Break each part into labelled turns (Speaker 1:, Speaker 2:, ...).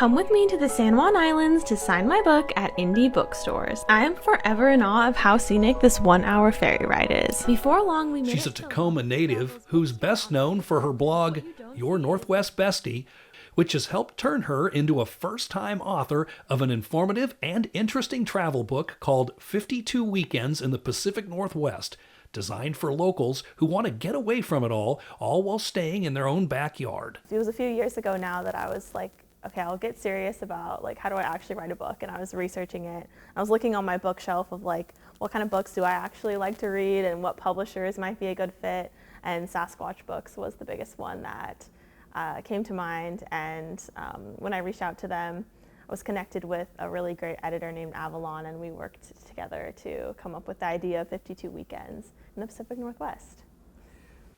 Speaker 1: Come with me to the San Juan Islands to sign my book at indie bookstores. I am forever in awe of how scenic this 1-hour ferry ride is. Before long, we made
Speaker 2: She's a Tacoma native who's best known for her blog, Your Northwest Bestie, which has helped turn her into a first-time author of an informative and interesting travel book called 52 Weekends in the Pacific Northwest, designed for locals who want to get away from it all while staying in their own backyard.
Speaker 3: It was a few years ago now that I was like, okay, I'll get serious about like how do I actually write a book, and I was researching it. I was looking on my bookshelf of like what kind of books do I actually like to read and what publishers might be a good fit, and Sasquatch Books was the biggest one that came to mind. And when I reached out to them, I was connected with a really great editor named Avalon, and we worked together to come up with the idea of 52 Weekends in the Pacific Northwest.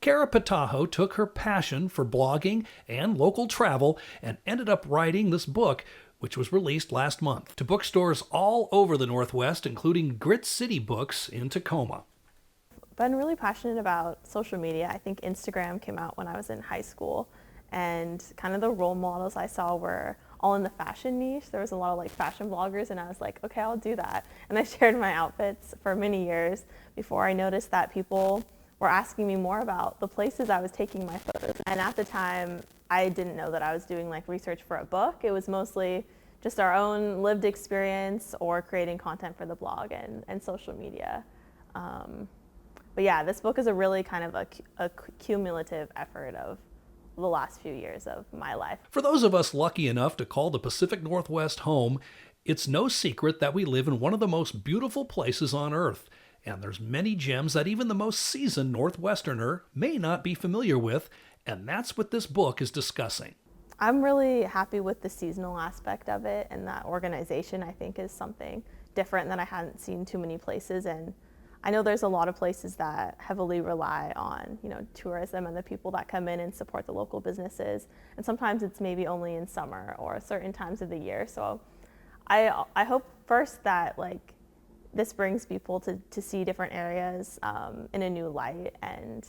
Speaker 2: Kara Patajo took her passion for blogging and local travel and ended up writing this book, which was released last month to bookstores all over the Northwest, including Grit City Books in Tacoma.
Speaker 3: I've been really passionate about social media. I think Instagram came out when I was in high school, and kind of the role models I saw were all in the fashion niche. There was a lot of like fashion bloggers, and I was like, okay, I'll do that. And I shared my outfits for many years before I noticed that people were asking me more about the places I was taking my photos. And at the time, I didn't know that I was doing like research for a book. It was mostly just our own lived experience or creating content for the blog and social media. But yeah, this book is a really kind of a cumulative effort of the last few years of my life.
Speaker 2: For those of us lucky enough to call the Pacific Northwest home, it's no secret that we live in one of the most beautiful places on Earth. And there's many gems that even the most seasoned Northwesterner may not be familiar with, and that's what this book is discussing.
Speaker 3: I'm really happy with the seasonal aspect of it, and that organization I think is something different that I hadn't seen too many places. And I know there's a lot of places that heavily rely on, tourism and the people that come in and support the local businesses. And sometimes it's maybe only in summer or certain times of the year. So I hope first that this brings people to see different areas in a new light, and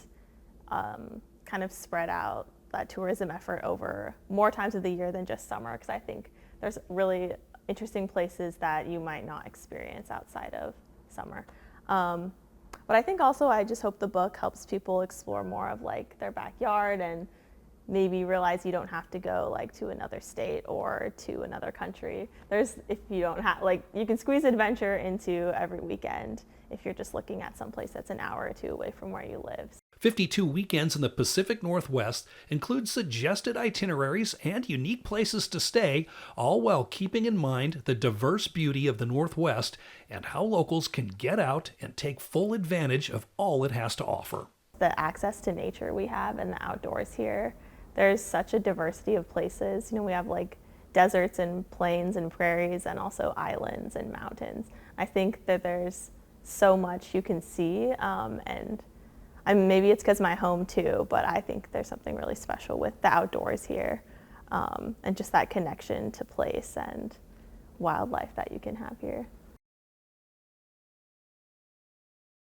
Speaker 3: kind of spread out that tourism effort over more times of the year than just summer, because I think there's really interesting places that you might not experience outside of summer. But I think also I just hope the book helps people explore more of their backyard, and maybe realize you don't have to go to another state or to another country. If you don't have, you can squeeze adventure into every weekend if you're just looking at some place that's an hour or two away from where you live.
Speaker 2: 52 Weekends in the Pacific Northwest includes suggested itineraries and unique places to stay, all while keeping in mind the diverse beauty of the Northwest and how locals can get out and take full advantage of all it has to offer.
Speaker 3: The access to nature we have and the outdoors here, there's such a diversity of places. We have deserts and plains and prairies, and also islands and mountains. I think that there's so much you can see, and maybe it's because my home too, but I think there's something really special with the outdoors here, and just that connection to place and wildlife that you can have here.